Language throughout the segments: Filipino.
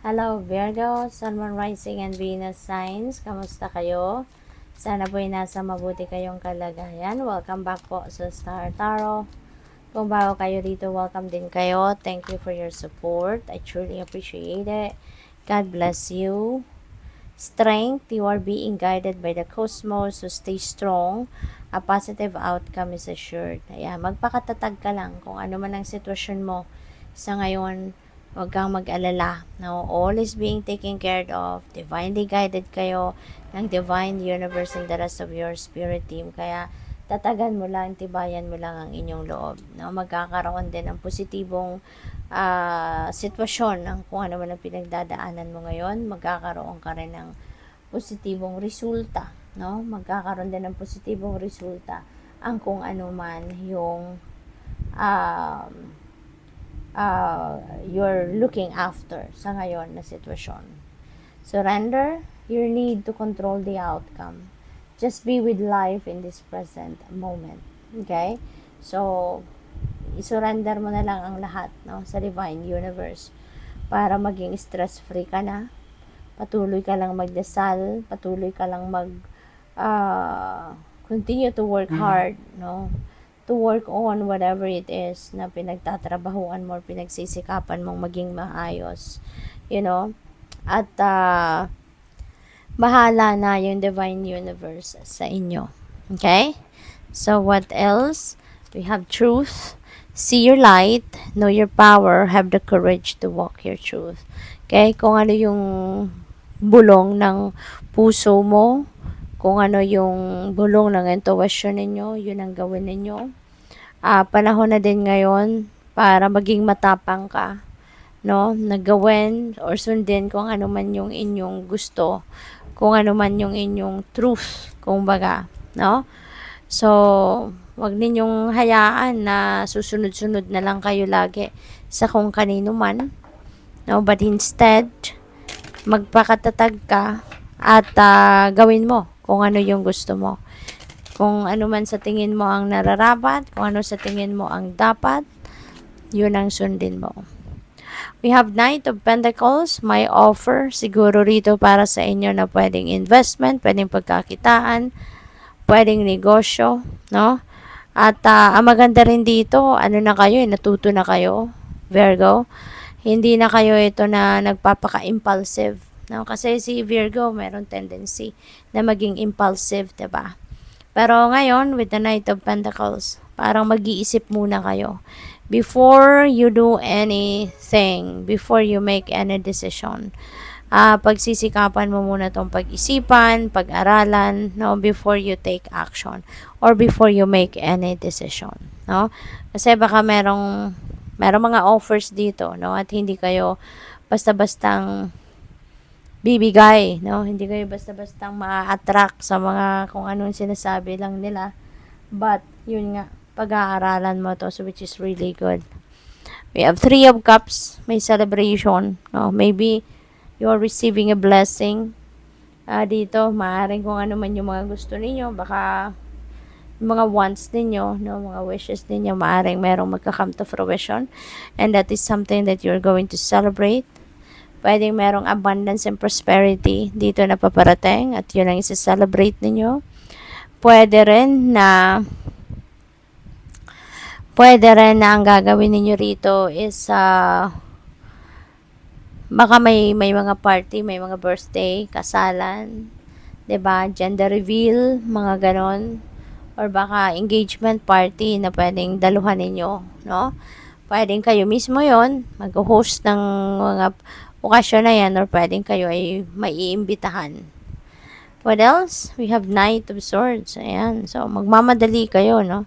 Hello Virgo, Sun, Moon, Rising, and Venus signs. Kamusta kayo? Sana po'y nasa mabuti kayong kalagayan. Welcome back po sa Star Tarot. Kung bago kayo dito, welcome din kayo. Thank you for your support. I truly appreciate it. God bless you. Strength, you are being guided by the cosmos, so stay strong. A positive outcome is assured. Ayan, magpakatatag ka lang kung ano man ang sitwasyon mo sa ngayon. Huwag kang mag-alala. No? All is being taken care of. Divinely guided kayo ng Divine Universe and the rest of your spirit team. Kaya tatagan mo lang, tibayan mo lang ang inyong loob. No? Magkakaroon din ng positibong sitwasyon ng kung ano man ang pinagdadaanan mo ngayon. Magkakaroon ka rin ng positibong resulta. No? Magkakaroon din ng positibong resulta ang kung ano man yung you're looking after sa ngayon na sitwasyon. Surrender your need to control the outcome. Just be with life in this present moment. Okay? So, isurrender mo na lang ang lahat, no, sa Divine Universe para maging stress-free ka na. Patuloy ka lang magdasal, patuloy ka lang continue to work hard, no? To work on whatever it is na pinagtatrabahuan mo or pinagsisikapan mong maging maayos. You know? At bahala na yung Divine Universe sa inyo. Okay? So, what else? We have truth. See your light. Know your power. Have the courage to walk your truth. Okay? Kung ano yung bulong ng puso mo, kung ano yung bulong ng intuition ninyo, yun ang gawin ninyo. Panahon na din ngayon para maging matapang ka, no? Nagawin or sundin kung ano man yung inyong gusto, kung ano man yung inyong truth, kumbaga, no? So, wag ninyong hayaan na susunod-sunod na lang kayo lagi sa kung kanino man, no? But instead, magpakatatag ka at gawin mo kung ano yung gusto mo. Kung ano man sa tingin mo ang nararapat, kung ano sa tingin mo ang dapat, yun ang sundin mo. We have Knight of Pentacles, may offer siguro rito para sa inyo na pwedeng investment, pwedeng pagkakitaan, pwedeng negosyo, no? At ang maganda rin dito, ano na kayo, natuto na kayo, Virgo. Hindi na kayo ito na nagpapaka-impulsive, no? Kasi si Virgo, meron tendency na maging impulsive, 'di ba? Pero ngayon, with the Knight of Pentacles, parang mag-iisip muna kayo. Before you do anything, before you make any decision, pagsisikapan mo muna itong pag-isipan, pag-aralan, no, before you take action or before you make any decision, no? Kasi baka merong mga offers dito, no, at hindi kayo basta-bastang bibigay, no? Hindi kayo basta-bastang ma-attract sa mga kung anong sinasabi lang nila. But, yun nga, pag-aaralan mo to, so which is really good. We have 3 of Cups, may celebration, no? Maybe you're receiving a blessing. Dito, maaaring kung ano man yung mga gusto ninyo, baka mga wants ninyo, no, mga wishes ninyo, maaaring merong magka-come to fruition, and that is something that you're going to celebrate. Pwedeng merong abundance and prosperity dito na paparating at yun ang isa-celebrate ninyo. Pwede rin na ang gagawin ninyo rito is baka may mga party, may mga birthday, kasalan, 'di ba? Gender reveal, mga ganon, or baka engagement party na pwedeng daluhan ninyo, no? Pwedeng kayo mismo yon mag-host ng mga okasyon na yan, or pwedeng kayo ay maiimbitahan. What else? We have Knight of Swords. Ayan. So, magmamadali kayo, no?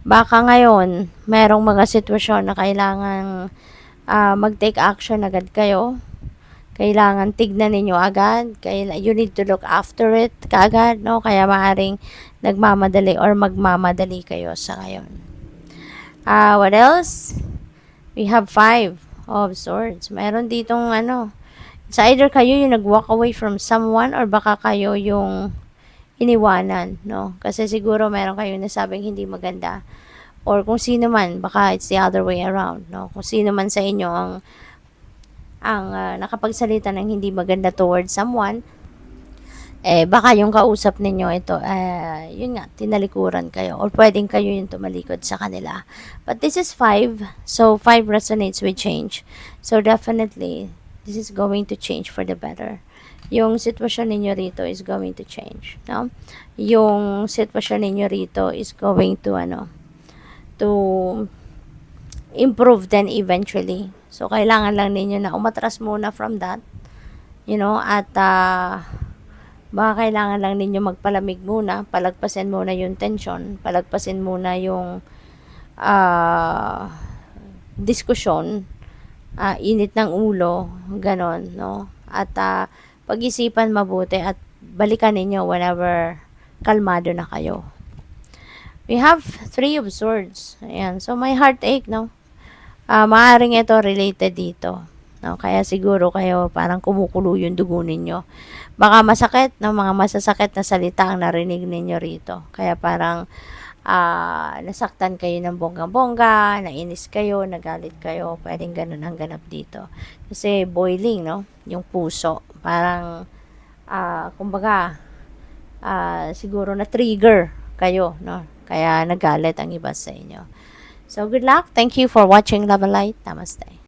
Baka ngayon, merong mga sitwasyon na kailangan mag-take action agad kayo. Kailangan tignan ninyo agad. You need to look after it kaagad, no? Kaya maaring nagmamadali or magmamadali kayo sa ngayon. What else? We have 5 of Swords. Meron ditong it's either kayo yung nag-walk away from someone or baka kayo yung iniwanan, no? Kasi siguro meron kayong nasabing hindi maganda. Or kung sino man, baka it's the other way around, no? Kung sino man sa inyo ang nakapagsalita ng hindi maganda towards someone, baka yung kausap ninyo ito, yun nga, tinalikuran kayo or pwedeng kayo yung tumalikod sa kanila. But this is 5, so 5 resonates with change. So definitely, this is going to change for the better. Yung sitwasyon ninyo rito is going to change, no? Yung sitwasyon ninyo rito is going to, to improve then eventually. So, kailangan lang ninyo na umatras muna from that, at baka kailangan lang ninyo magpalamig muna, palagpasin muna yung tension, palagpasin muna yung diskusyon, init ng ulo, ganon, no? At pag-isipan mabuti at balikan ninyo whenever kalmado na kayo. We have 3 of swords. Ayan. So, may heartache, no? Maaaring ito related dito. No? Kaya siguro kayo parang kumukulo yung dugo ninyo. Baka masakit, no? Mga masasakit na salita ang narinig ninyo rito. Kaya parang nasaktan kayo ng bongga-bongga, nainis kayo, nagalit kayo. Pwedeng ganun ang ganap dito. Kasi boiling, no? Yung puso. Parang, kumbaga, siguro na-trigger kayo, no? Kaya nagalit ang iba sa inyo. So, good luck. Thank you for watching Love and Light. Namaste.